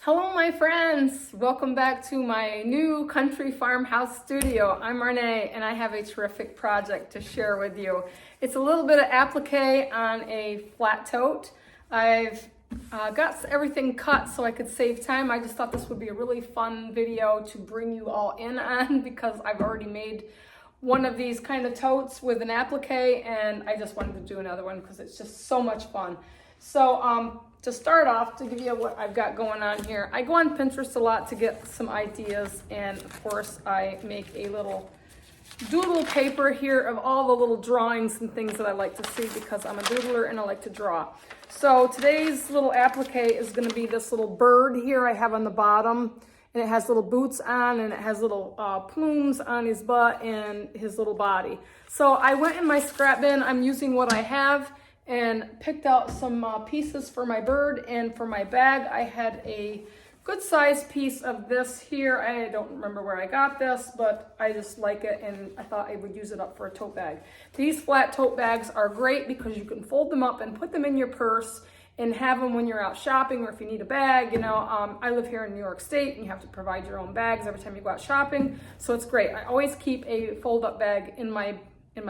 Hello my friends, welcome back to my new country farmhouse studio. I'm Renee and I have a terrific project to share with you. It's a little bit of applique on a flat tote. I've got everything cut so I could save time. I just thought this would be a really fun video to bring you all in on because I've already made one of these kind of totes with an applique and I just wanted to do another one because it's just so much fun. So to start off, to give you what I've got going on here, I go on Pinterest a lot to get some ideas, and of course I make a little doodle paper here of all the little drawings and things that I like to see because I'm a doodler and I like to draw. So today's little applique is going to be this little bird here I have on the bottom, and it has little boots on and it has little plumes on his butt and his little body. So I went in my scrap bin, I'm using what I have, and picked out some pieces for my bird. And for my bag, I had a good sized piece of this here. I don't remember where I got this, but I just like it and I thought I would use it up for a tote bag. These flat tote bags are great because you can fold them up and put them in your purse and have them when you're out shopping, or if you need a bag. You know, I live here in New York State and you have to provide your own bags every time you go out shopping, so it's great. I always keep a fold-up bag in my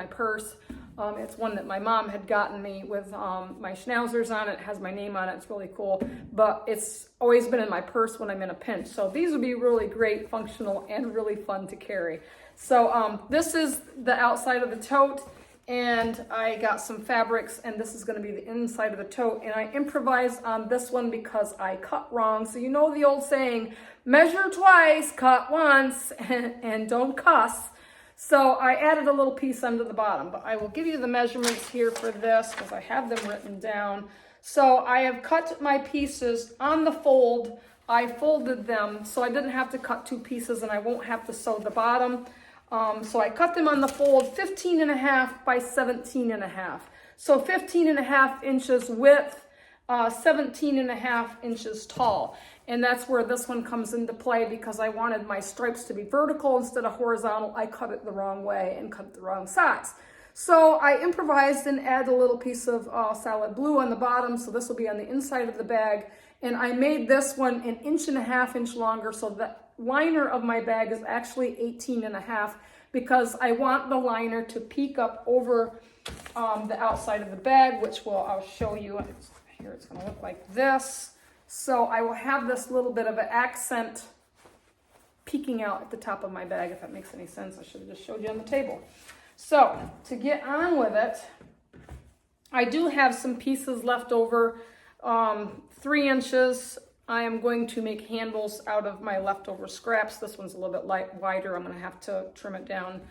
purse. It's one that my mom had gotten me with my schnauzers on it. It has my name on it. It's really cool, but it's always been in my purse when I'm in a pinch. So these would be really great, functional, and really fun to carry. So this is the outside of the tote, and I got some fabrics, and this is going to be the inside of the tote. And I improvised on this one because I cut wrong. So you know the old saying, measure twice, cut once, and don't cuss. So I added a little piece under the bottom, but I will give you the measurements here for this because I have them written down. So I have cut my pieces on the fold. I folded them so I didn't have to cut two pieces and I won't have to sew the bottom. So I cut them on the fold 15.5 by 17.5. So 15.5 inches width, 17.5 inches tall. And that's where this one comes into play because I wanted my stripes to be vertical instead of horizontal. I cut it the wrong way and cut it the wrong size. So I improvised and added a little piece of solid blue on the bottom. So this will be on the inside of the bag. And I made this one 1.5 inches longer. So the liner of my bag is actually 18.5 because I want the liner to peek up over the outside of the bag, which I'll show you. Here it's going to look like this. So I will have this little bit of an accent peeking out at the top of my bag, if that makes any sense. I should have just showed you on the table. So to get on with it, I do have some pieces left over, 3 inches. I am going to make handles out of my leftover scraps. This one's a little bit wider. I'm going to have to trim it down.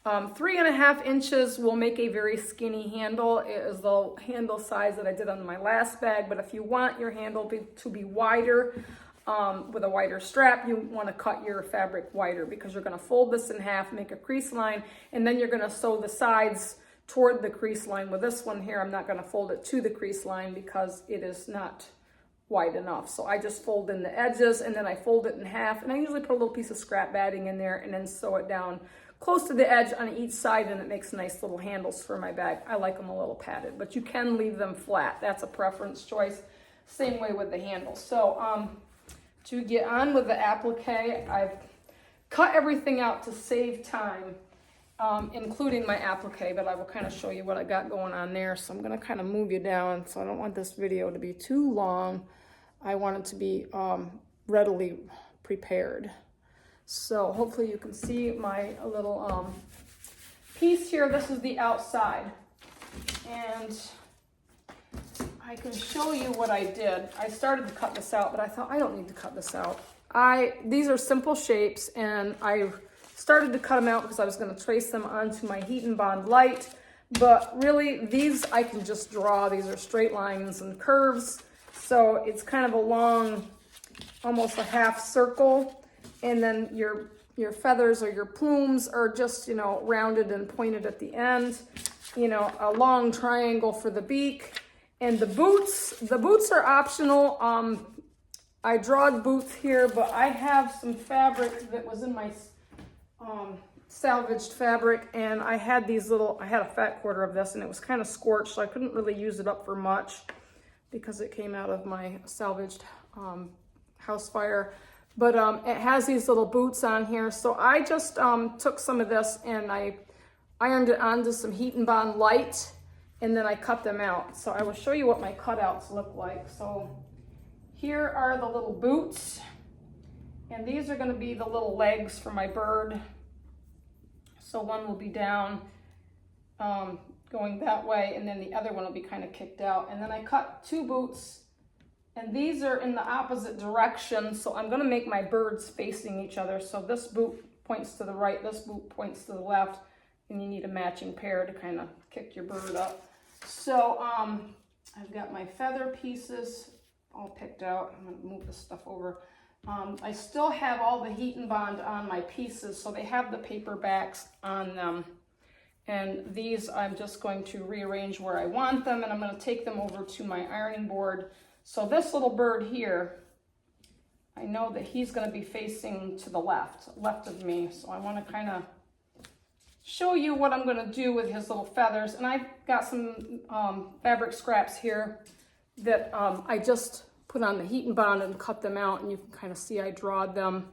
3.5 inches will make a very skinny handle. It is the handle size that I did on my last bag, but if you want your handle to be wider, with a wider strap, you want to cut your fabric wider because you're going to fold this in half, make a crease line, and then you're going to sew the sides toward the crease line. With this one here, I'm not going to fold it to the crease line because it is not wide enough. So I just fold in the edges and then I fold it in half, and I usually put a little piece of scrap batting in there and then sew it down close to the edge on each side, and it makes nice little handles for my bag. I like them a little padded, but you can leave them flat. That's a preference choice. Same way with the handles. So to get on with the applique, I've cut everything out to save time, including my applique, but I will kind of show you what I got going on there. So I'm going to kind of move you down. So I don't want this video to be too long. I want it to be readily prepared. So hopefully you can see my little piece here. This is the outside, and I can show you what I did. I started to cut this out, but I thought I don't need to cut this out. These are simple shapes, and I started to cut them out because I was going to trace them onto my Heat and Bond light, but really these I can just draw. These are straight lines and curves, so it's kind of a long, almost a half circle. And then your feathers or your plumes are just, you know, rounded and pointed at the end. You know, a long triangle for the beak. And the boots are optional. I drawed boots here, but I have some fabric that was in my salvaged fabric, and I had a fat quarter of this, and it was kind of scorched, so I couldn't really use it up for much because it came out of my salvaged house fire. But it has these little boots on here. So I just took some of this and I ironed it onto some Heat and Bond light, and then I cut them out. So I will show you what my cutouts look like. So here are the little boots, and these are going to be the little legs for my bird. So one will be down going that way, and then the other one will be kind of kicked out. And then I cut 2 boots, and these are in the opposite direction. So I'm going to make my birds facing each other. So this boot points to the right, this boot points to the left, and you need a matching pair to kind of kick your bird up. So I've got my feather pieces all picked out. I'm going to move this stuff over. I still have all the Heat and Bond on my pieces, so they have the paper backs on them. And these I'm just going to rearrange where I want them, and I'm going to take them over to my ironing board. So this little bird here, I know that he's going to be facing to the left of me. So I want to kind of show you what I'm going to do with his little feathers. And I've got some fabric scraps here that I just put on the Heat and Bond and cut them out, and you can kind of see I drawed them.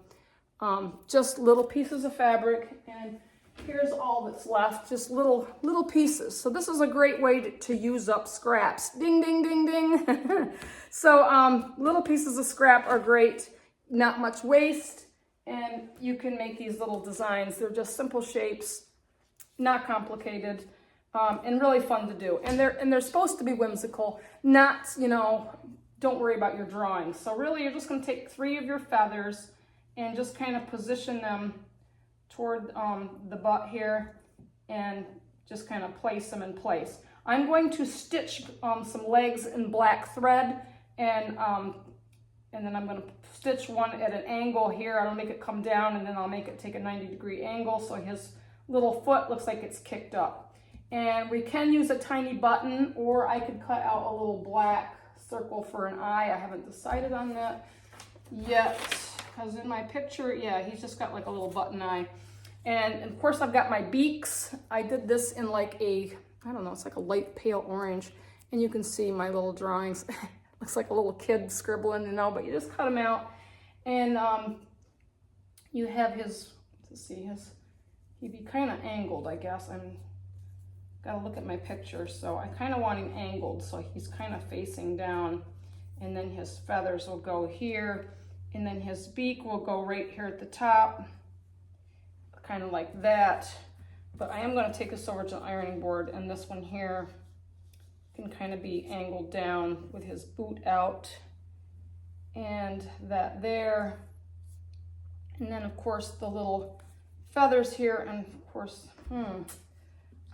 Just little pieces of fabric, and here's all that's left, just little pieces. So this is a great way to use up scraps. Ding, ding, ding, ding. So little pieces of scrap are great, not much waste, and you can make these little designs. They're just simple shapes, not complicated, and really fun to do. And they're supposed to be whimsical, not, you know, don't worry about your drawing. So really you're just going to take 3 of your feathers and just kind of position them toward the butt here and just kind of place them in place. I'm going to stitch some legs in black thread, and then I'm going to stitch one at an angle here. I'll make it come down, and then I'll make it take a 90-degree angle so his little foot looks like it's kicked up. And we can use a tiny button, or I could cut out a little black circle for an eye. I haven't decided on that yet, because in my picture, yeah, he's just got like a little button eye. And of course I've got my beaks. I did this in like a, I don't know, it's like a light pale orange, and you can see my little drawings. Looks like a little kid scribbling, you know, but you just cut them out. And you have his, let's see, he'd be kind of angled, I guess. Gotta look at my picture. So I kind of want him angled, so he's kind of facing down, and then his feathers will go here, and then his beak will go right here at the top, kind of like that. But I am going to take this over to the ironing board, and this one here can kind of be angled down with his boot out, and that there. And then of course the little feathers here, and of course,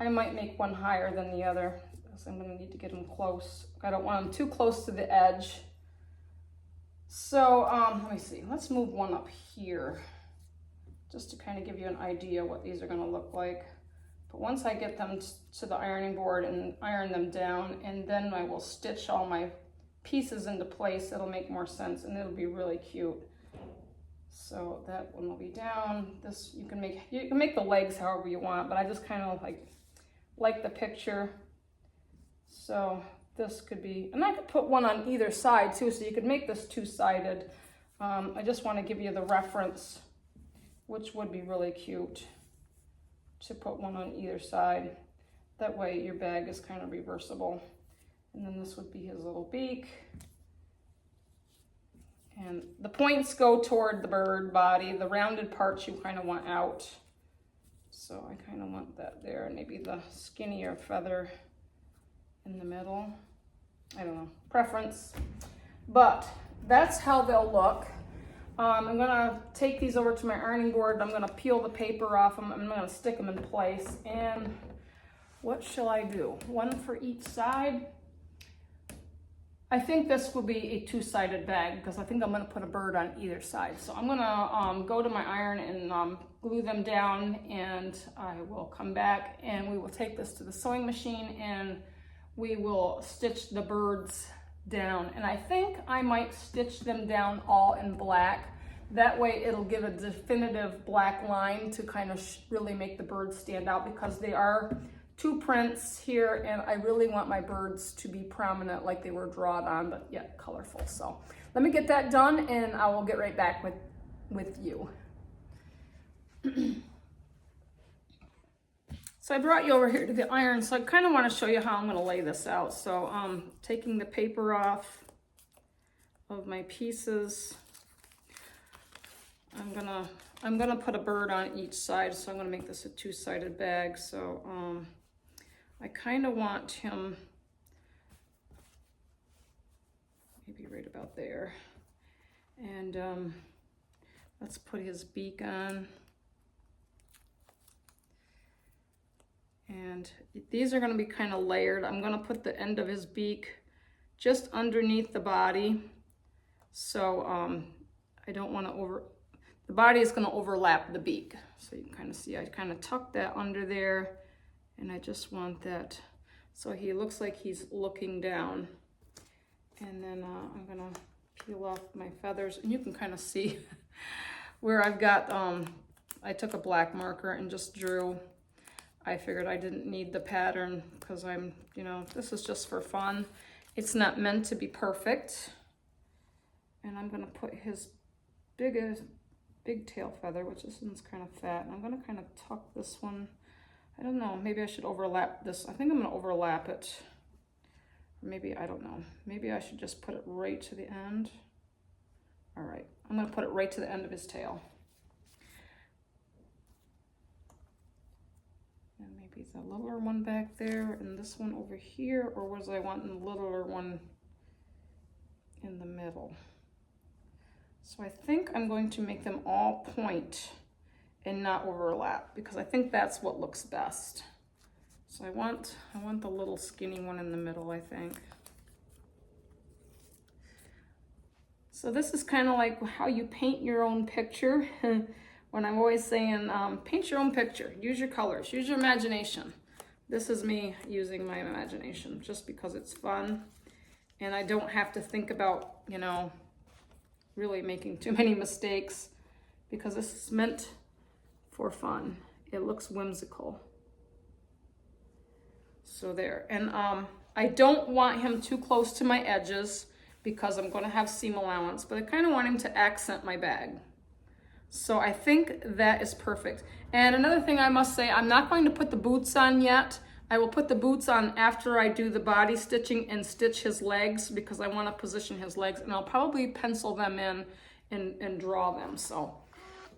I might make one higher than the other, because I'm going to need to get them close. I don't want them too close to the edge. So let me see, let's move one up here, just to kind of give you an idea what these are going to look like. But once I get them to the ironing board and iron them down, and then I will stitch all my pieces into place, it'll make more sense, and it'll be really cute. So that one will be down. This you can make the legs however you want, but I just kind of like the picture. So this could be, and I could put one on either side too, so you could make this 2-sided. I just want to give you the reference, which would be really cute, to put one on either side. That way your bag is kind of reversible. And then this would be his little beak. And the points go toward the bird body. The rounded parts you kind of want out. So I kind of want that there, and maybe the skinnier feather in the middle. I don't know, preference. But that's how they'll look. I'm gonna take these over to my ironing board. I'm gonna peel the paper off them. I'm gonna stick them in place. And what shall I do? One for each side? I think this will be a 2-sided bag, because I think I'm gonna put a bird on either side. So I'm gonna go to my iron and glue them down, and I will come back and we will take this to the sewing machine and we will stitch the birds down. And I think I might stitch them down all in black. That way it'll give a definitive black line to kind of really make the birds stand out, because they are 2 prints here, and I really want my birds to be prominent like they were drawn on, but yet colorful. So let me get that done and I will get right back with you. So I brought you over here to the iron, so I kind of want to show you how I'm going to lay this out. So taking the paper off of my pieces, I'm gonna put a bird on each side, so I'm gonna make this a two-sided bag. So I kind of want him maybe right about there, and let's put his beak on. And these are going to be kind of layered. I'm going to put the end of his beak just underneath the body. So I don't want to the body is going to overlap the beak. So you can kind of see, I kind of tucked that under there, and I just want that so he looks like he's looking down. And then I'm going to peel off my feathers, and you can kind of see where I've got, I took a black marker and just drew. I figured I didn't need the pattern because I'm, you know, this is just for fun. It's not meant to be perfect. And I'm going to put his big tail feather, which this one's kind of fat. And I'm going to kind of tuck this one. I don't know, maybe I should overlap this. I think I'm going to overlap it. Maybe, I don't know. Maybe I should just put it right to the end. All right, I'm going to put it right to the end of his tail. And maybe the littler one back there and this one over here, or was I wanting the littler one in the middle? So I think I'm going to make them all point and not overlap, because I think that's what looks best. So I want the little skinny one in the middle, I think. So this is kind of like how you paint your own picture. When I'm always saying, paint your own picture, use your colors, use your imagination. This is me using my imagination just because it's fun. And I don't have to think about, you know, really making too many mistakes, because this is meant for fun. It looks whimsical. So there, and I don't want him too close to my edges because I'm going to have seam allowance, but I kind of want him to accent my bag. So I think that is perfect. And another thing I must say, I'm not going to put the boots on yet. I will put the boots on after I do the body stitching and stitch his legs, because I want to position his legs, and I'll probably pencil them in and draw them. So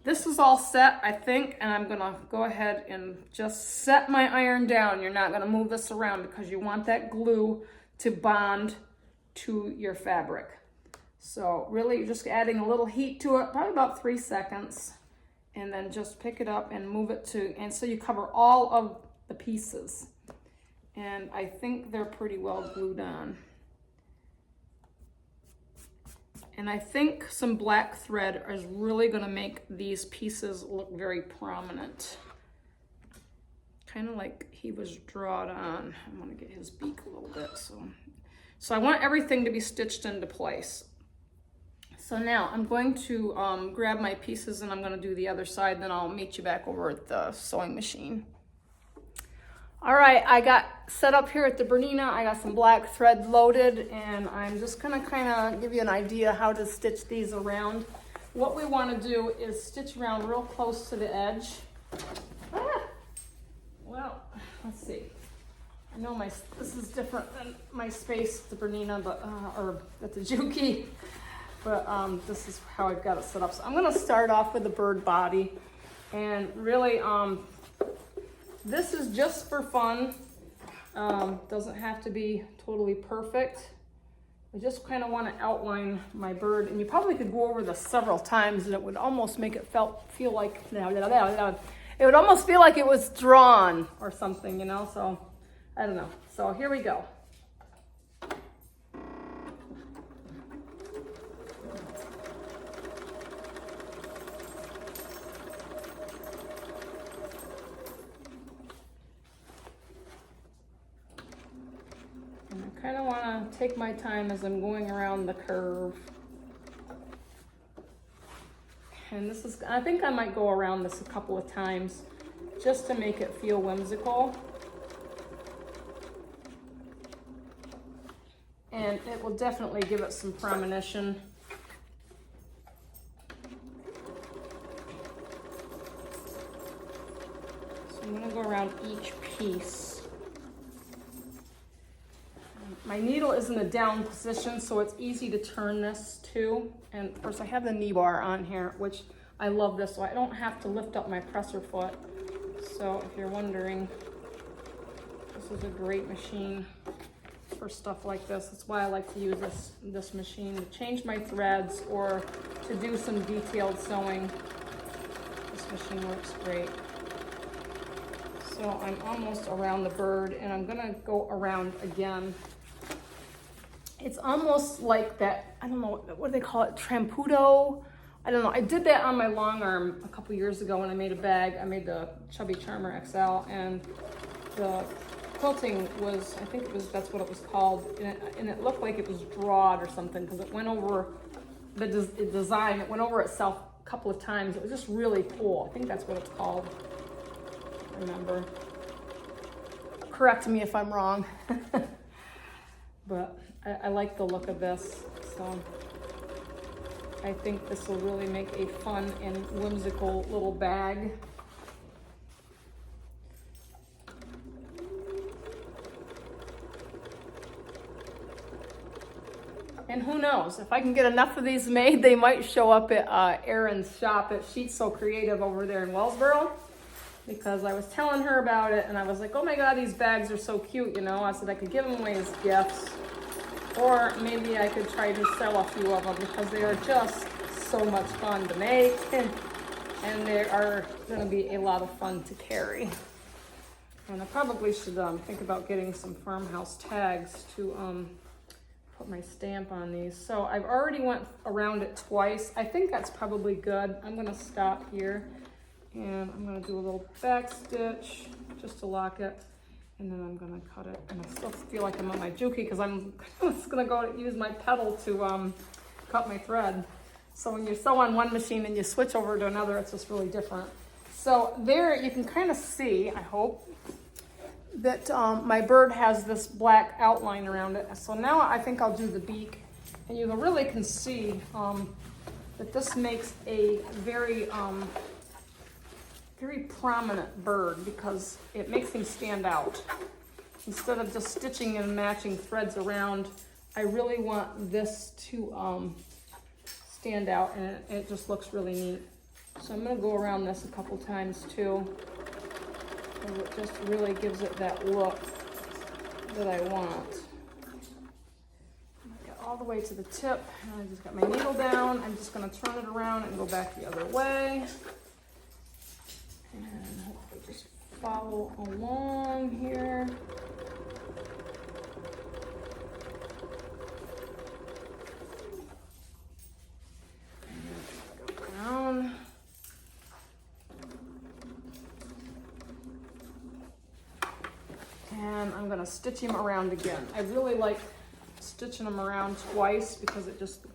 this is all set, I think, and I'm gonna go ahead and just set my iron down. You're not gonna move this around because you want that glue to bond to your fabric. So really you're just adding a little heat to it, probably about 3 seconds, and then just pick it up and move it to, and so you cover all of the pieces. And I think they're pretty well glued on. And I think some black thread is really going to make these pieces look very prominent. Kind of like he was drawn on. I'm going to get his beak a little bit. So I want everything to be stitched into place. So now I'm going to grab my pieces and I'm going to do the other side. Then I'll meet you back over at the sewing machine. All right, I got set up here at the Bernina. I got some black thread loaded, and I'm just gonna kind of give you an idea how to stitch these around. What we want to do is stitch around real close to the edge. Well, let's see. I know this is different than my space at the Bernina, but or at the Juki, but this is how I've got it set up. So I'm gonna start off with the bird body, and really this is just for fun. Doesn't have to be totally perfect. I just kind of want to outline my bird, and you probably could go over this several times, and it would almost make it feel like it would almost feel like it was drawn or something, you know. So I don't know. So here we go. Kind of want to take my time as I'm going around the curve. And this is, I think I might go around this a couple of times just to make it feel whimsical. And it will definitely give it some premonition So I'm gonna go around each piece. My needle is in a down position, so it's easy to turn this too. And of course I have the knee bar on here, which I love this, so I don't have to lift up my presser foot. So if you're wondering, this is a great machine for stuff like this. That's why I like to use this machine to change my threads or to do some detailed sewing. This machine works great. So I'm almost around the bird, and I'm gonna go around again. It's almost like that, I don't know, what do they call it, tramputo? I don't know, I did that on my long arm a couple years ago when I made a bag. I made the Chubby Charmer XL, and the quilting was, I think that's what it was called, and it looked like it was drawed or something, because it went over the design, it went over itself a couple of times. It was just really cool. I think that's what it's called. I remember. Correct me if I'm wrong. But I like the look of this, so I think this will really make a fun and whimsical little bag. And who knows, if I can get enough of these made, they might show up at Erin's shop at She's So Creative over there in Wellsboro. Because I was telling her about it, and I was like, oh my God, these bags are so cute, you know. I said I could give them away as gifts, or maybe I could try to sell a few of them, because they are just so much fun to make, and they are gonna be a lot of fun to carry. And I probably should think about getting some Farmhouse tags to put my stamp on these. So I've already went around it twice. I think that's probably good. I'm gonna stop here, and I'm gonna do a little back stitch just to lock it, and then I'm gonna cut it. And I still feel like I'm on my Juki, because I'm just gonna go use my pedal to cut my thread. So when you sew on one machine and you switch over to another, it's just really different. So there you can kind of see, I hope, that my bird has this black outline around it. So now I think I'll do the beak, and you really can see that this makes a very very prominent bird, because it makes him stand out. Instead of just stitching and matching threads around, I really want this to stand out, and it just looks really neat. So I'm gonna go around this a couple times too, because it just really gives it that look that I want. I got all the way to the tip, and I just got my needle down. I'm just gonna turn it around and go back the other way. And hopefully just follow along here. And go down. And I'm gonna stitch him around again. I really like stitching them around twice, because it just,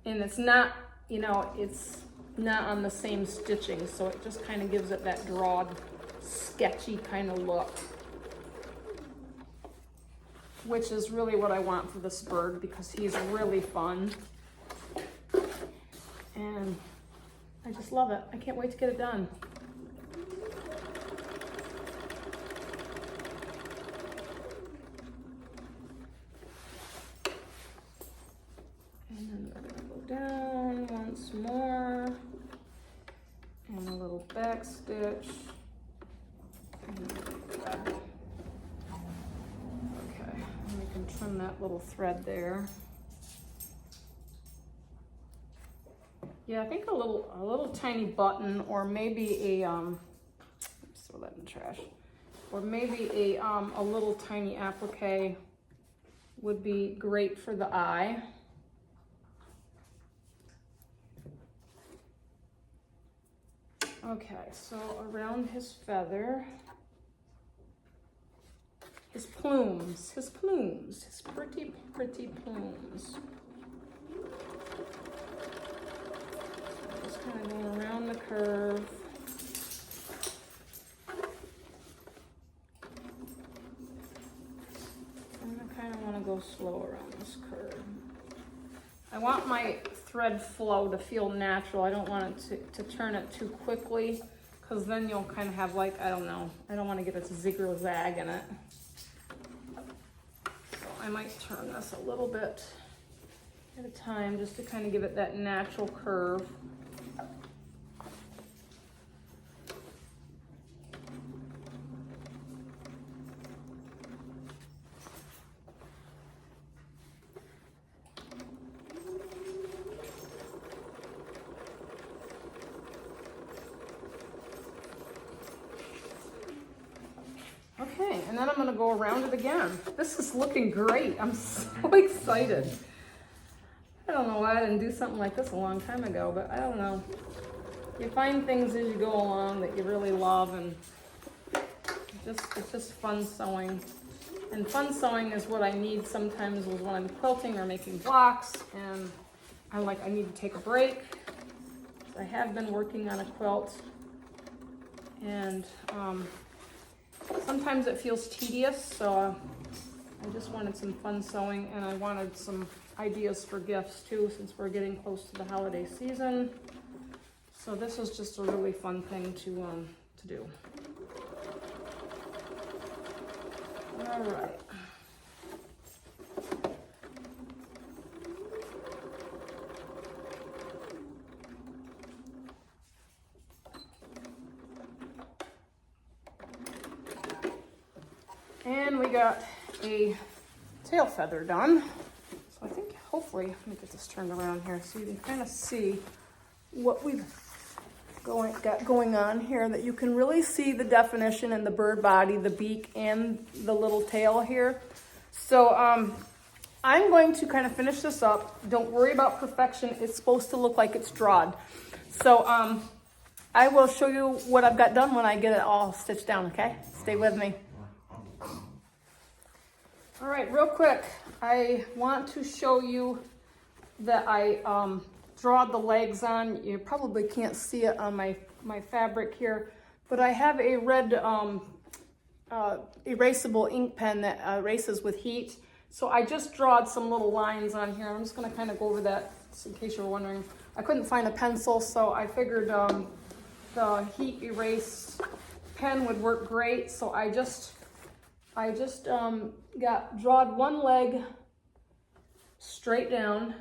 and it's not, you know, it's not on the same stitching, so it just kind of gives it that drawed, sketchy kind of look, which is really what I want for this bird, because he's really fun, and I just love it. I can't wait to get it done. And then we're gonna go down once more, and a little back stitch. Okay, and we can trim that little thread there. Yeah, I think a little tiny button, or maybe a oops, throw that in the trash, or maybe a little tiny applique would be great for the eye. Okay, so around his feather, his plumes, his pretty, pretty plumes. Just kind of going around the curve. And I kind of want to go slow around this curve. I want my thread flow to feel natural. I don't want it to turn it too quickly, because then you'll kind of have like, I don't know, I don't want to get a zig-zag in it. So I might turn this a little bit at a time just to kind of give it that natural curve. Okay, and then I'm gonna go around it again. This is looking great. I'm so excited. I don't know why I didn't do something like this a long time ago, but I don't know. You find things as you go along that you really love, and it's just fun sewing. And fun sewing is what I need sometimes when I'm quilting or making blocks, and I need to take a break. I have been working on a quilt, and sometimes it feels tedious, so I just wanted some fun sewing, and I wanted some ideas for gifts too, since we're getting close to the holiday season. So this is just a really fun thing to do. All right. And we got a tail feather done. So I think hopefully, let me get this turned around here so you can kind of see what we've got going on here, that you can really see the definition in the bird body, the beak, and the little tail here. So I'm going to kind of finish this up. Don't worry about perfection. It's supposed to look like it's drawed. So I will show you what I've got done when I get it all stitched down, okay? Stay with me. All right, real quick, I want to show you that I drawed the legs on. You probably can't see it on my fabric here, but I have a red erasable ink pen that erases with heat. So I just drawed some little lines on here. I'm just gonna kind of go over that in case you're wondering. I couldn't find a pencil, so I figured the heat erase pen would work great. So I just drawed one leg straight down,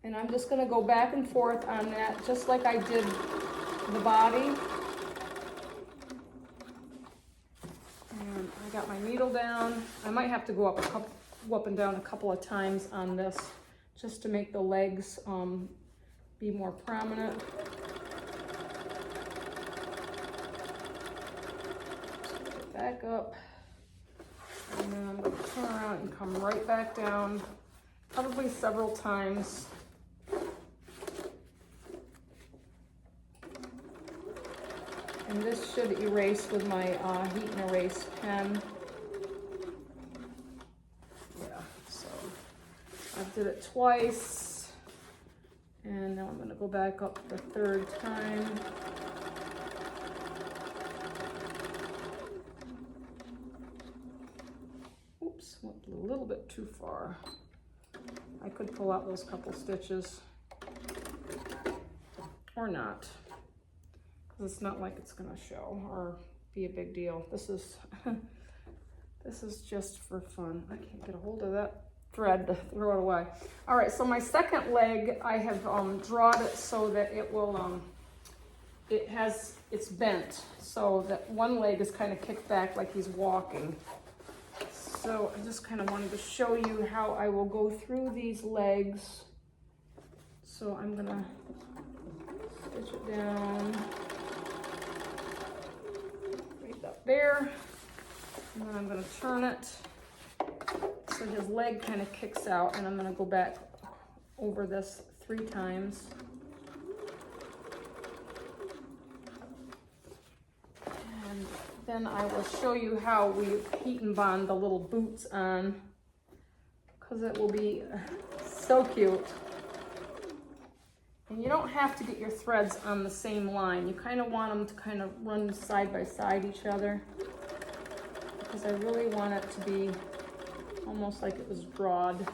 and I'm just gonna go back and forth on that, just like I did the body. And I got my needle down. I might have to go up and down a couple of times on this, just to make the legs be more prominent. Back up. And then I'm going to turn around and come right back down, probably several times. And this should erase with my heat and erase pen. Yeah, so I did it twice. And now I'm going to go back up the third time. Oops, went a little bit too far. I could pull out those couple stitches, or not, because it's not like it's gonna show or be a big deal. This is this is just for fun. I can't get a hold of that thread to throw it away. All right, so my second leg, I have drawn it so that it will it's bent, so that one leg is kind of kicked back like he's walking. So I just kind of wanted to show you how I will go through these legs. So I'm gonna stitch it down right up there, and then I'm gonna turn it so his leg kind of kicks out, and I'm gonna go back over this 3 times. And then I will show you how we heat and bond the little boots on, because it will be so cute. And you don't have to get your threads on the same line. You kind of want them to kind of run side by side each other, because I really want it to be almost like it was drawed.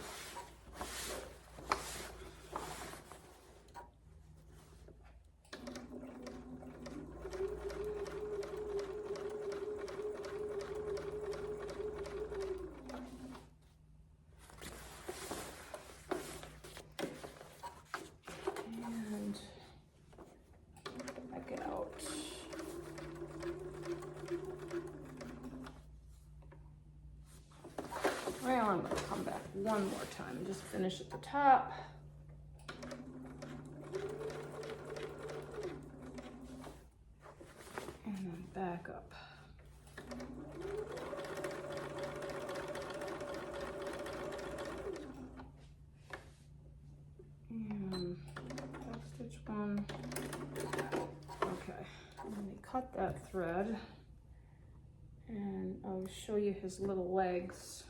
one more time and just finish at the top. And then back up. And back stitch one. Okay, let me cut that thread. And I'll show you his little legs.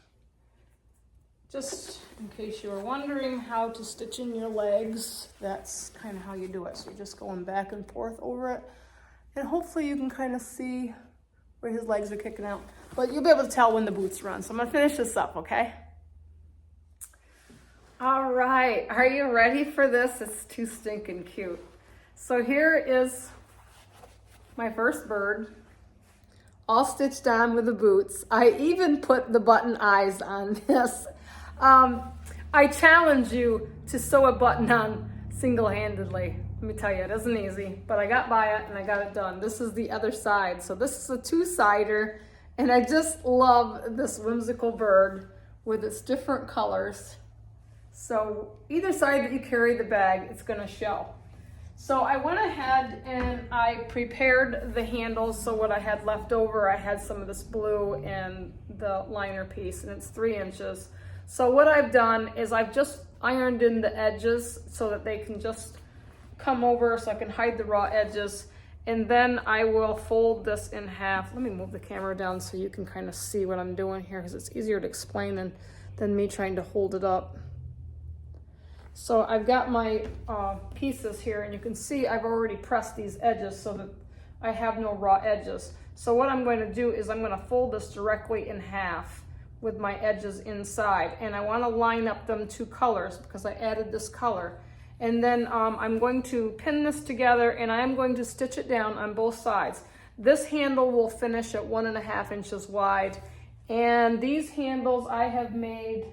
Just in case you were wondering how to stitch in your legs, that's kind of how you do it. So you're just going back and forth over it. And hopefully you can kind of see where his legs are kicking out. But you'll be able to tell when the boots run. So I'm gonna finish this up, okay? All right, are you ready for this? It's too stinking cute. So here is my first bird, all stitched on with the boots. I even put the button eyes on this. I challenge you to sew a button on single-handedly. Let me tell you, it isn't easy, but I got by it and I got it done. This is the other side. So this is a two-sider, and I just love this whimsical bird with its different colors. So either side that you carry the bag, it's gonna show. So I went ahead and I prepared the handles. So what I had left over, I had some of this blue and the liner piece, and it's 3 inches. So what I've done is I've just ironed in the edges so that they can just come over so I can hide the raw edges. And then I will fold this in half. Let me move the camera down so you can kind of see what I'm doing here, because it's easier to explain than me trying to hold it up. So I've got my pieces here, and you can see I've already pressed these edges so that I have no raw edges. So what I'm going to do is I'm going to fold this directly in half with my edges inside, and I want to line up them 2 colors because I added this color. And then I'm going to pin this together, and I'm going to stitch it down on both sides. This handle will finish at 1.5 inches wide, and these handles I have made,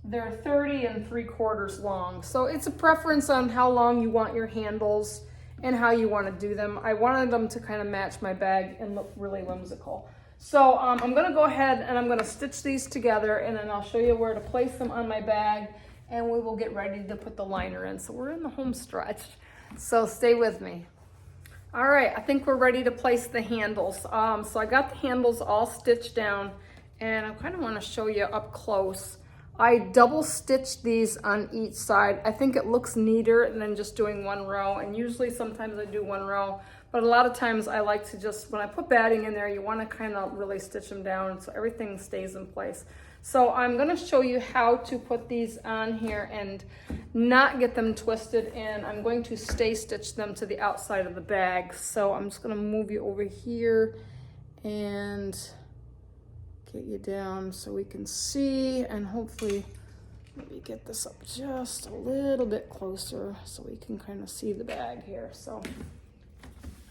they're 30 3/4 long. So it's a preference on how long you want your handles and how you want to do them. I wanted them to kind of match my bag and look really whimsical. So I'm going to go ahead and I'm going to stitch these together, and then I'll show you where to place them on my bag, and we will get ready to put the liner in. So we're in the home stretch, so stay with me. All right, I think we're ready to place the handles. So I got the handles all stitched down, and I kind of want to show you up close. I double stitched these on each side. I think it looks neater than just doing 1 row, and usually sometimes I do 1 row, but a lot of times I like to just, when I put batting in there, you want to kind of really stitch them down so everything stays in place. So I'm going to show you how to put these on here and not get them twisted, and I'm going to stay stitch them to the outside of the bag. So I'm just going to move you over here and get you down so we can see, and hopefully maybe get this up just a little bit closer so we can kind of see the bag here. So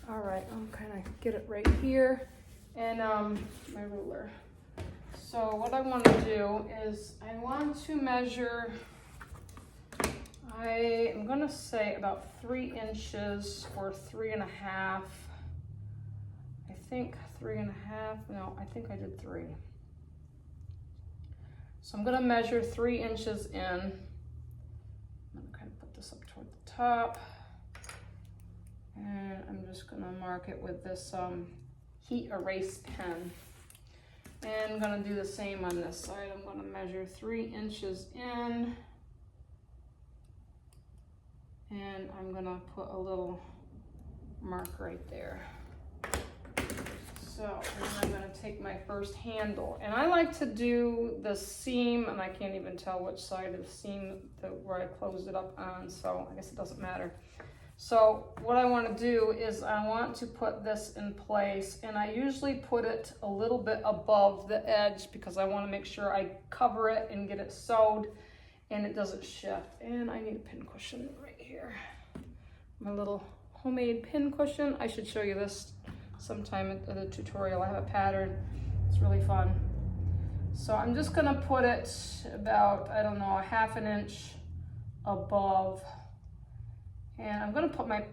all right, I'll kind of get it right here, and my ruler. So what I want to do is I want to measure, I am going to say about 3 inches or 3.5. I think 3.5, no, I think I did 3. So I'm going to measure 3 inches in. I'm going to kind of put this up toward the top. And I'm just going to mark it with this heat erase pen. And I'm going to do the same on this side. I'm going to measure 3 inches in. And I'm going to put a little mark right there. So, and then I'm going to take my first handle. And I like to do the seam, and I can't even tell which side of the seam where I closed it up on, so I guess it doesn't matter. So what I want to do is I want to put this in place, and I usually put it a little bit above the edge because I want to make sure I cover it and get it sewed and it doesn't shift. And I need a pin cushion right here. My little homemade pin cushion. I should show you this sometime in the tutorial. I have a pattern. It's really fun. So I'm just going to put it about, I don't know, 1/2 inch above. And I'm going to put my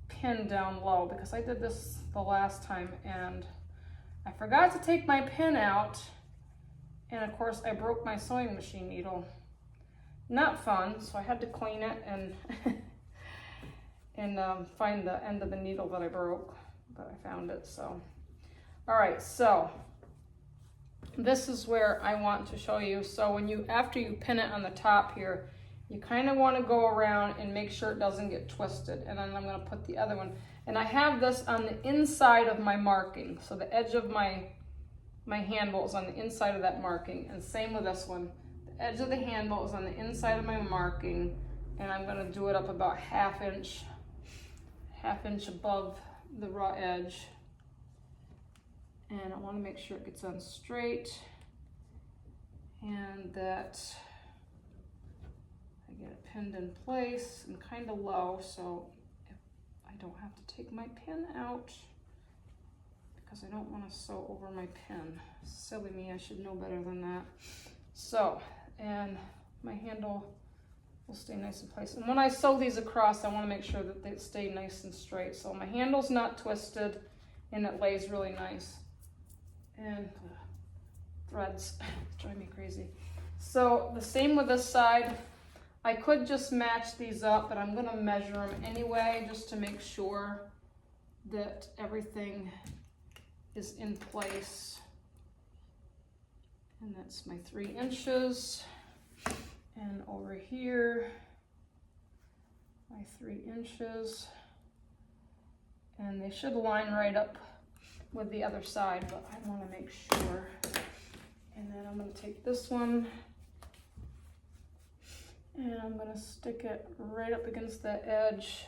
pin down low because I did this the last time and I forgot to take my pin out, And of course I broke my sewing machine needle. Not fun, so I had to clean it and and find the end of the needle that I broke, but I found it. So all right, so this is where I want to show you. So when after you pin it on the top here, you kind of want to go around and make sure it doesn't get twisted. And then I'm going to put the other one, and I have this on the inside of my marking, so the edge of my handle is on the inside of that marking. And same with this one, the edge of the handle is on the inside of my marking, and I'm going to do it up about half inch above the raw edge. And I want to make sure it gets on straight and that I get it pinned in place and kind of low, so I don't have to take my pin out because I don't want to sew over my pin. Silly me, I should know better than that. So, and my handle will stay nice in place. And when I sew these across, I want to make sure that they stay nice and straight. So my handle's not twisted and it lays really nice. And threads drive me crazy. So the same with this side. I could just match these up, but I'm going to measure them anyway just to make sure that everything is in place. And that's my 3 inches. And over here, my 3 inches. And they should line right up with the other side, but I want to make sure. And then I'm going to take this one and I'm going to stick it right up against that edge,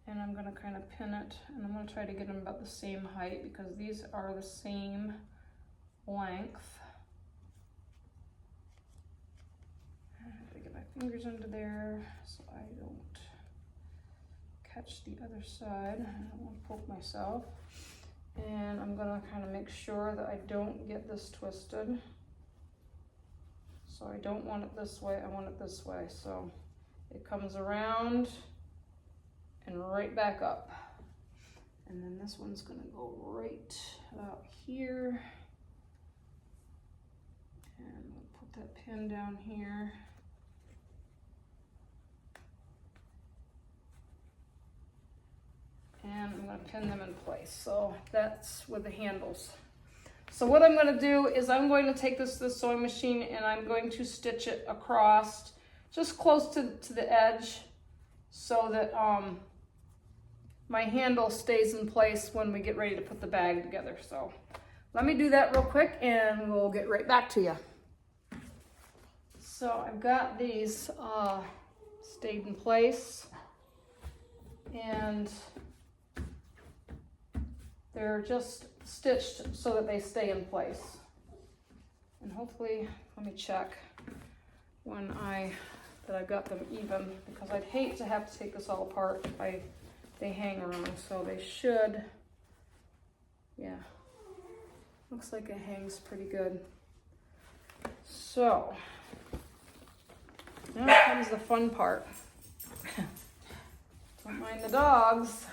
and I'm going to kind of pin it, and I'm going to try to get them about the same height because these are the same length. I have to get my fingers under there so I don't catch the other side. I don't want to poke myself. And I'm gonna kind of make sure that I don't get this twisted. So I don't want it this way, I want it this way. So it comes around and right back up. And then this one's gonna go right about here. And we'll put that pin down here. And I'm going to pin them in place. So that's with the handles. So what I'm going to do is I'm going to take this sewing machine and I'm going to stitch it across just close to the edge so that my handle stays in place when we get ready to put the bag together. So let me do that real quick and we'll get right back to you. So I've got these stayed in place, and they're just stitched so that they stay in place. And hopefully, let me check that I've got them even, because I'd hate to have to take this all apart if they hang around. So they should, yeah, looks like it hangs pretty good. So now comes the fun part. Don't mind the dogs.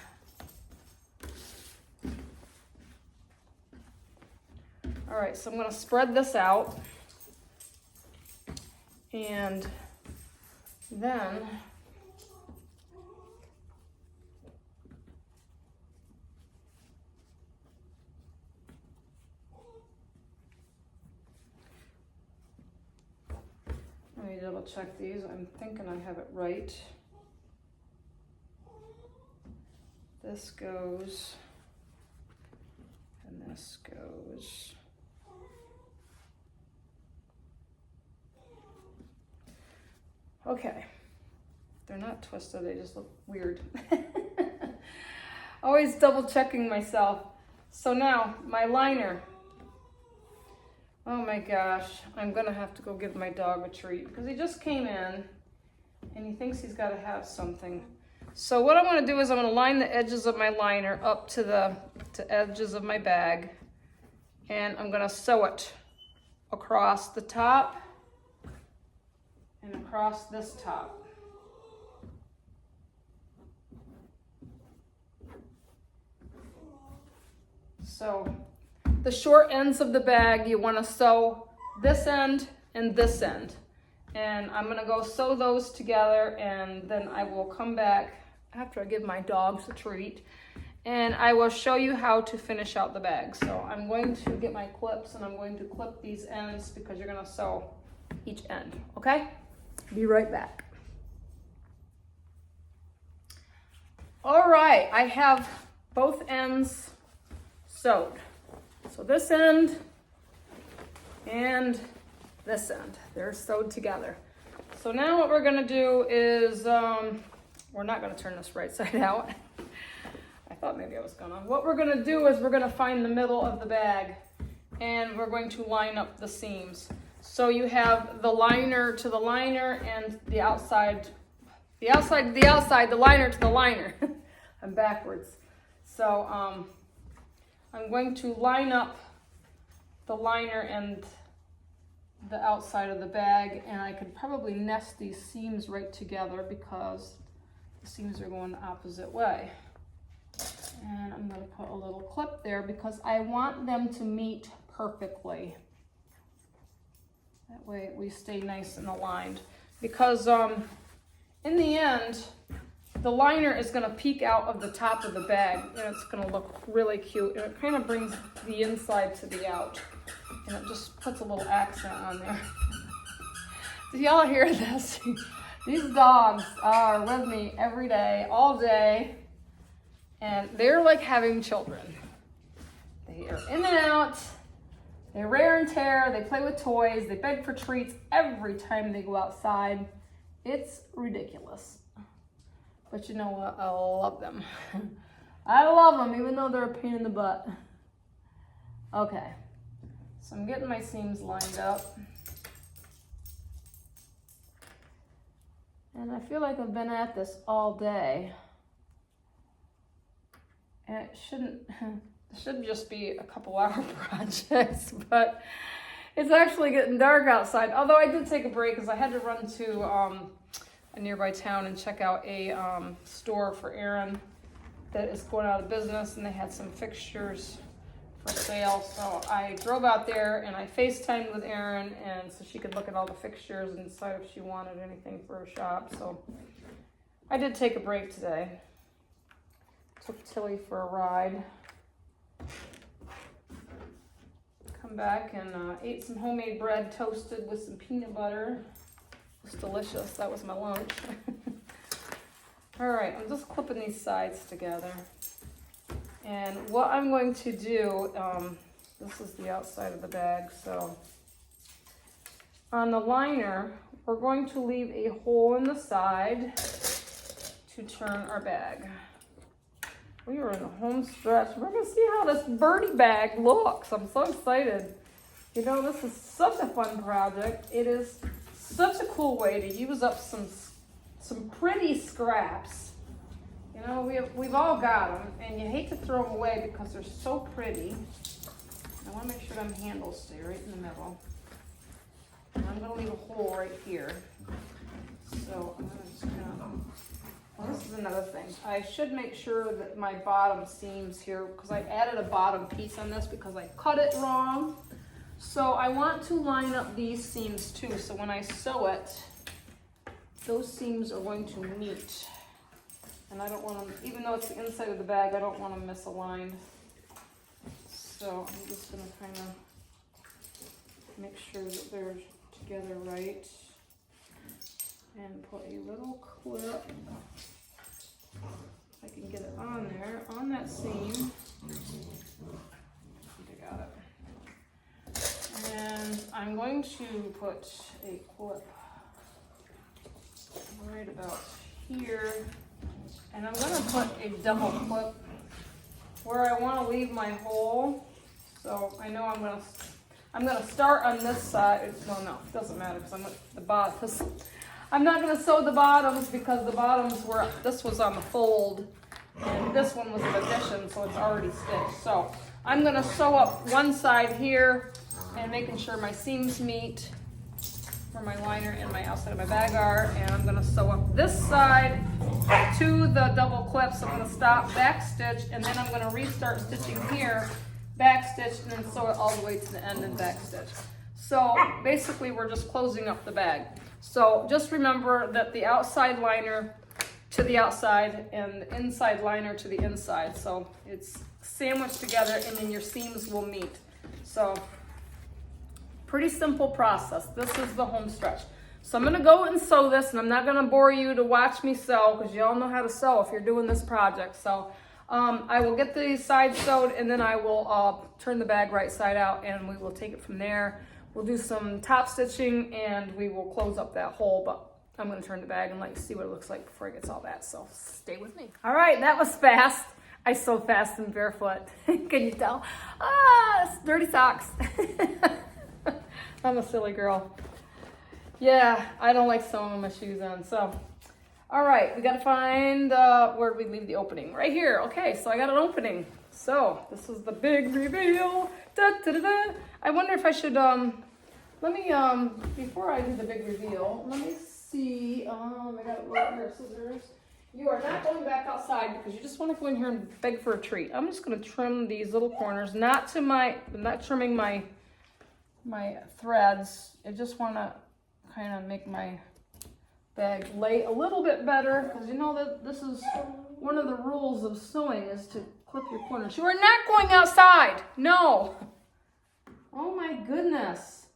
All right, so I'm going to spread this out, and then let me double check these. I'm thinking I have it right. This goes, and this goes. Okay, they're not twisted, they just look weird. Always double checking myself. So now, my liner. Oh my gosh, I'm gonna have to go give my dog a treat because he just came in and he thinks he's gotta have something. So what I'm gonna do is I'm gonna line the edges of my liner up to the edges of my bag, and I'm gonna sew it across the top and across this top. So the short ends of the bag you want to sew this end and this end. And I'm gonna go sew those together, and then I will come back after I give my dogs a treat, and I will show you how to finish out the bag. So I'm going to get my clips and I'm going to clip these ends because you're gonna sew each end, okay? Be right back. All right, I have both ends sewed. So this end and this end, they're sewed together. So now what we're gonna do is, we're not gonna turn this right side out. I thought maybe I was gonna. What we're gonna do is we're gonna find the middle of the bag and we're going to line up the seams. So you have the liner to the liner and the outside to the outside, the liner to the liner. I'm backwards. So I'm going to line up the liner and the outside of the bag, and I could probably nest these seams right together because the seams are going the opposite way. And I'm going to put a little clip there because I want them to meet perfectly. That way we stay nice and aligned. Because in the end, the liner is going to peek out of the top of the bag, and it's going to look really cute. And it kind of brings the inside to the out. And it just puts a little accent on there. Do y'all hear this? These dogs are with me every day, all day, and they're like having children. They are in and out, they rear and tear, they play with toys, they beg for treats every time they go outside. It's ridiculous. But you know what? I love them. I love them, even though they're a pain in the butt. Okay. So I'm getting my seams lined up. And I feel like I've been at this all day. And it should just be a couple hour project, but it's actually getting dark outside. Although I did take a break because I had to run to a nearby town and check out a store for Aaron that is going out of business, and they had some fixtures for sale. So I drove out there and I FaceTimed with Erin, and so she could look at all the fixtures and decide if she wanted anything for her shop. So I did take a break today. Took Tilly for a ride. Come back and ate some homemade bread toasted with some peanut butter. It was delicious. That was my lunch. All right, I'm just clipping these sides together. And what I'm going to do, this is the outside of the bag, so on the liner, we're going to leave a hole in the side to turn our bag. We are in the home stretch. We're going to see how this birdie bag looks. I'm so excited. You know, this is such a fun project. It is such a cool way to use up some pretty scraps. You know, we've all got them, and you hate to throw them away because they're so pretty. I want to make sure them handles stay right in the middle. And I'm going to leave a hole right here. So I'm going to just kind of, well, this is another thing. I should make sure that my bottom seams here, because I added a bottom piece on this because I cut it wrong. So I want to line up these seams too. So when I sew it, those seams are going to meet. And I don't want them, even though it's the inside of the bag, I don't want them misaligned. So I'm just going to kind of make sure that they're together right. And put a little clip, if I can get it on there, on that seam. I got it. And I'm going to put a clip right about here. And I'm going to put a double clip where I want to leave my hole. So I know I'm going to start on this side. Well, no, it doesn't matter because I'm at the bottom. I'm not going to sew the bottoms because the bottoms were, this was on the fold and this one was an addition, so it's already stitched. So I'm going to sew up one side here and making sure my seams meet where my liner and my outside of my bag are, and I'm going to sew up this side to the double clips. I'm going to stop, back stitch, and then I'm going to restart stitching here, back stitch, and then sew it all the way to the end and back stitch. So basically we're just closing up the bag. So just remember that the outside liner to the outside and the inside liner to the inside. So it's sandwiched together and then your seams will meet. So pretty simple process. This is the home stretch. So I'm gonna go and sew this, and I'm not gonna bore you to watch me sew because you all know how to sew if you're doing this project. So I will get the side sewed, and then I will turn the bag right side out, and we will take it from there. We'll do some top stitching, and we will close up that hole, but I'm gonna turn the bag and let you see what it looks like before it gets all that, so stay with me. All right, that was fast. I sew fast and barefoot. Can you tell? It's dirty socks. I'm a silly girl. Yeah, I don't like sewing with my shoes on, so. All right, we gotta find, where did we leave the opening? Right here, okay, so I got an opening. So, this is the big reveal. Da, da, da, da. I wonder if I should, let me, before I do the big reveal, let me see, I got a little pair of scissors. You are not going back outside because you just wanna go in here and beg for a treat. I'm just gonna trim these little corners, not trimming my threads. I just wanna kind of make my bag lay a little bit better because you know that this is one of the rules of sewing is to clip your corners. You are not going outside. No. Oh my goodness.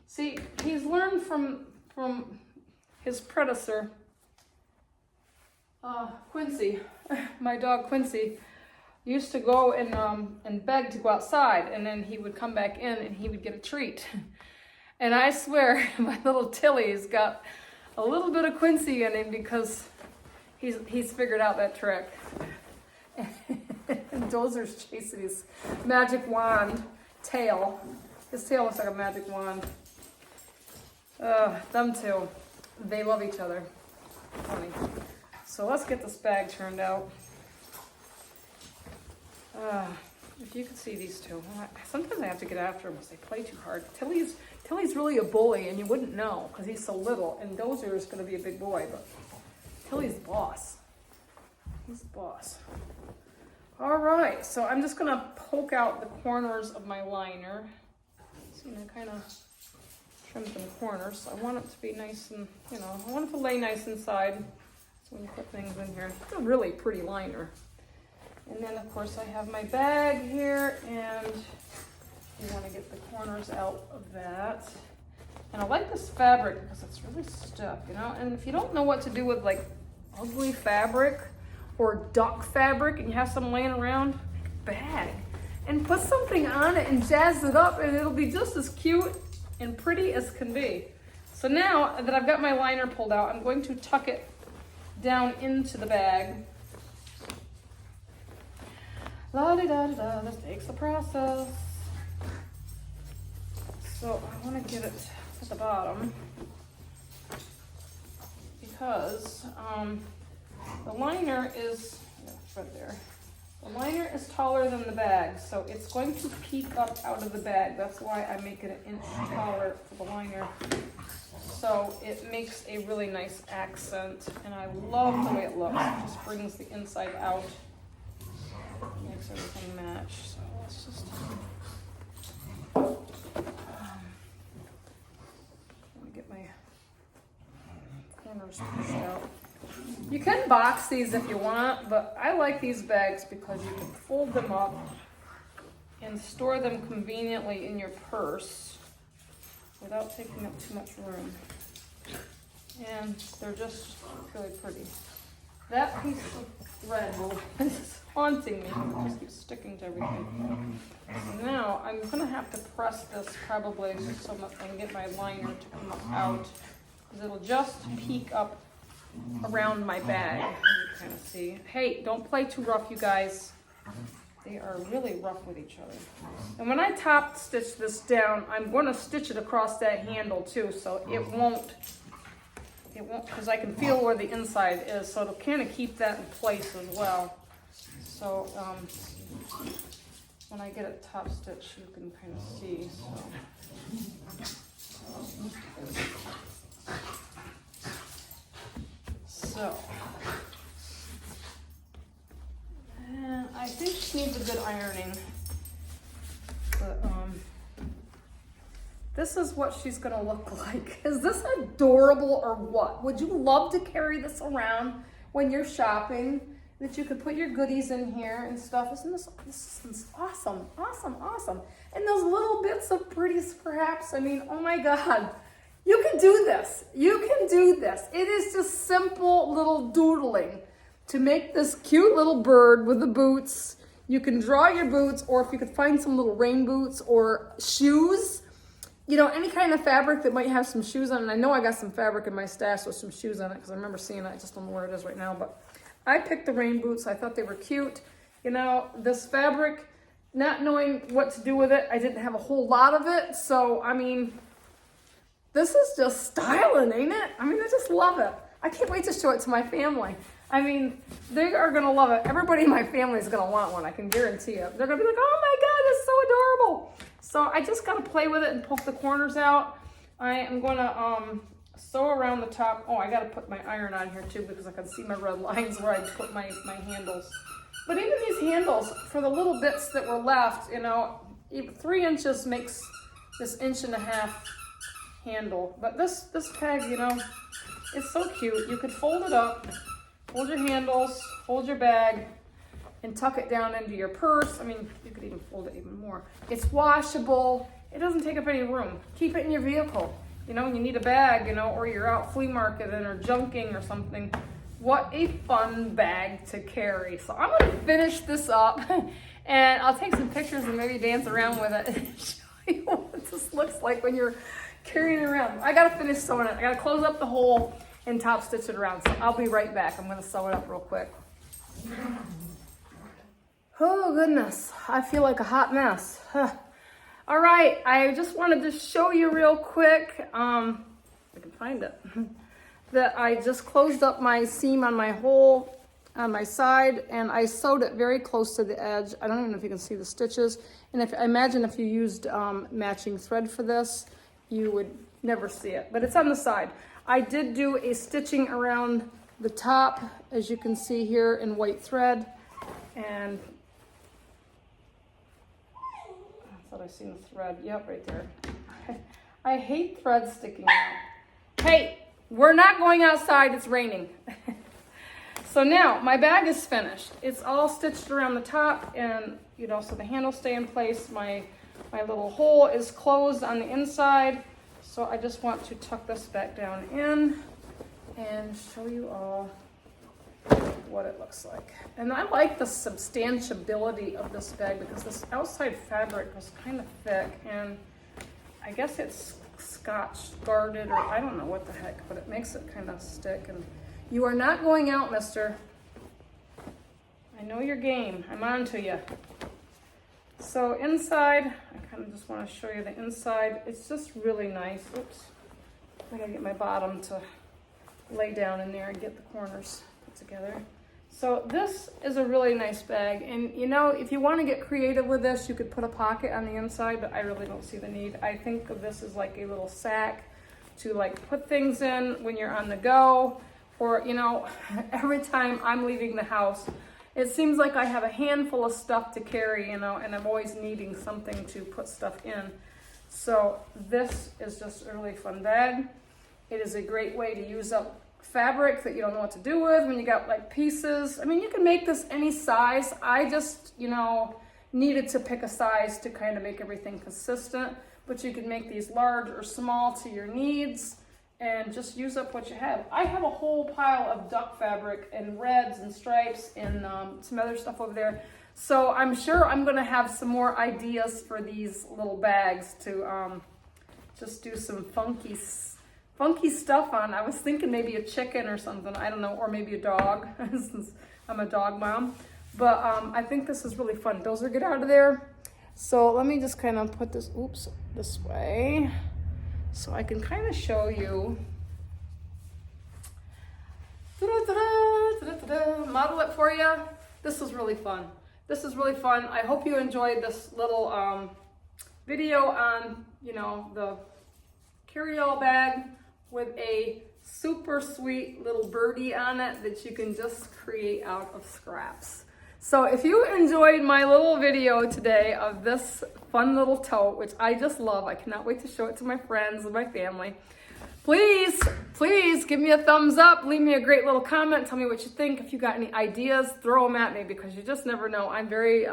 See, he's learned from his predecessor, Quincy. My dog Quincy used to go and beg to go outside, and then he would come back in and he would get a treat. And I swear, my little Tilly's got a little bit of Quincy in him because he's figured out that trick. And Dozer's chasing his magic wand tail. His tail looks like a magic wand. Them two, they love each other. Funny. So let's get this bag turned out. If you could see these two, sometimes I have to get after them because they play too hard. Tilly's really a bully, and you wouldn't know because he's so little. And Dozer is going to be a big boy, but Tilly's the boss. He's the boss. All right, so I'm just going to poke out the corners of my liner. So I kind of trimmed the corners. So I want it to be nice and, I want it to lay nice inside. So when you put things in here, it's a really pretty liner. And then, of course, I have my bag here, and you want to get the corners out of that. And I like this fabric because it's really stiff, And if you don't know what to do with, like, ugly fabric or duck fabric and you have some laying around, make a bag. And put something on it and jazz it up, and it'll be just as cute and pretty as can be. So now that I've got my liner pulled out, I'm going to tuck it down into the bag. La-di-da-da-da, this takes a process. So I want to get it at the bottom because the liner is, right there. The liner is taller than the bag, so it's going to peek up out of the bag. That's why I make it an inch taller for the liner. So it makes a really nice accent, and I love the way it looks. It just brings the inside out. Makes everything match. So let's just let me get my corners pushed out. You can box these if you want, but I like these bags because you can fold them up and store them conveniently in your purse without taking up too much room. And they're just really pretty. That piece of thread is haunting me. It just keeps sticking to everything. So now I'm going to have to press this probably so I can get my liner to come up out, because it'll just peek up around my bag. You kind of see. Hey, don't play too rough, you guys. They are really rough with each other. And when I top stitch this down, I'm going to stitch it across that handle too, so it won't, because I can feel where the inside is, so it'll kind of keep that in place as well. So when I get it top stitch, you can kind of see. So and I think she needs a good ironing, but this is what she's gonna look like. Is this adorable or what? Would you love to carry this around when you're shopping? That you could put your goodies in here and stuff. Isn't this is awesome, awesome, awesome. And those little bits of pretties perhaps. I mean, oh my God. You can do this. You can do this. It is just simple little doodling to make this cute little bird with the boots. You can draw your boots, or if you could find some little rain boots or shoes, you know, any kind of fabric that might have some shoes on it. And I know I got some fabric in my stash with some shoes on it because I remember seeing it. I just don't know where it is right now, but I picked the rain boots. I thought they were cute. You know, this fabric, not knowing what to do with it, I didn't have a whole lot of it. So, I mean, this is just styling, ain't it? I mean, I just love it. I can't wait to show it to my family. I mean, they are gonna love it. Everybody in my family is gonna want one, I can guarantee it. They're gonna be like, oh my God, it's so adorable. So I just gotta play with it and poke the corners out. I am gonna sew around the top. Oh, I gotta put my iron on here too because I can see my red lines where I put my handles. But even these handles, for the little bits that were left, you know, 3 inches makes this 1.5 inch handle. But this peg, you know, it's so cute. You could fold it up, hold your handles, hold your bag, and tuck it down into your purse. I mean, you could even fold it even more. It's washable. It doesn't take up any room. Keep it in your vehicle. You know, when you need a bag, you know, or you're out flea marketing or junking or something. What a fun bag to carry. So I'm gonna finish this up and I'll take some pictures and maybe dance around with it and show you what this looks like when you're carrying it around. I gotta finish sewing it. I gotta close up the hole and top stitch it around. So I'll be right back. I'm gonna sew it up real quick. Oh goodness, I feel like a hot mess. All right, I just wanted to show you real quick, if I can find it, that I just closed up my seam on my hole on my side and I sewed it very close to the edge. I don't even know if you can see the stitches. And I imagine if you used matching thread for this, you would never see it, but it's on the side. I did do a stitching around the top, as you can see here in white thread, and I thought I seen the thread. Yep, right there. I hate thread sticking out. Hey, we're not going outside. It's raining. So now my bag is finished. It's all stitched around the top, and you know, so the handles stay in place. My little hole is closed on the inside. So I just want to tuck this back down in and show you all what it looks like. And I like the substantiability of this bag because this outside fabric was kind of thick, and I guess it's scotch guarded, or I don't know what the heck, but it makes it kind of stick. And you are not going out, mister. I know your game. I'm on to you. So inside, I kind of just want to show you the inside. It's just really nice. Oops. I gotta get my bottom to lay down in there and get the corners put together. So this is a really nice bag. And you know, if you want to get creative with this, you could put a pocket on the inside, but I really don't see the need. I think of this as like a little sack to like put things in when you're on the go, or you know, every time I'm leaving the house, it seems like I have a handful of stuff to carry, you know, and I'm always needing something to put stuff in. So this is just a really fun bag. It is a great way to use up fabric that you don't know what to do with when you got like pieces. I mean, you can make this any size. I just, you know, needed to pick a size to kind of make everything consistent, but you can make these large or small to your needs and just use up what you have. I have a whole pile of duck fabric and reds and stripes and some other stuff over there. So I'm sure I'm gonna have some more ideas for these little bags to just do some funky stuff on. I was thinking maybe a chicken or something, I don't know, or maybe a dog, since I'm a dog mom. But I think this is really fun. Those are get out of there. So let me just kind of put this, oops, this way, so I can kind of show you. Model it for you. This is really fun. This is really fun. I hope you enjoyed this little video on, you know, the carry-all bag with a super sweet little birdie on it that you can just create out of scraps. So if you enjoyed my little video today of this fun little tote, which I just love, I cannot wait to show it to my friends and my family. Please give me a thumbs up, leave me a great little comment, tell me what you think. If you got any ideas, throw them at me, because you just never know. I'm very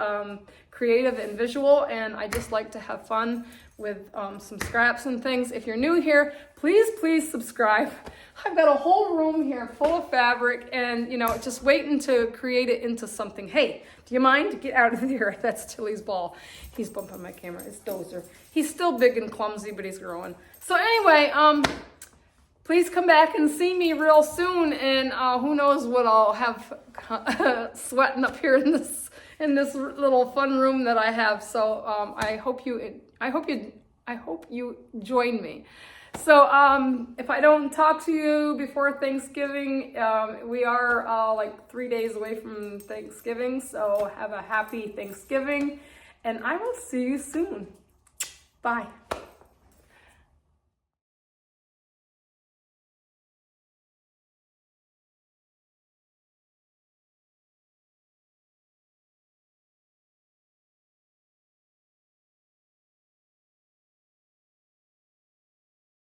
creative and visual, and I just like to have fun with some scraps and things. If you're new here, please subscribe. I've got a whole room here full of fabric, and just waiting to create it into something. Hey, do you mind? Get out of here. That's Tilly's ball. He's bumping my camera. It's Dozer. He's still big and clumsy, but he's growing. So anyway, please come back and see me real soon, and who knows what I'll have sweating up here in this little fun room that I have. So I hope you join me. So if I don't talk to you before Thanksgiving, we are like 3 days away from Thanksgiving. So have a happy Thanksgiving, and I will see you soon. Bye.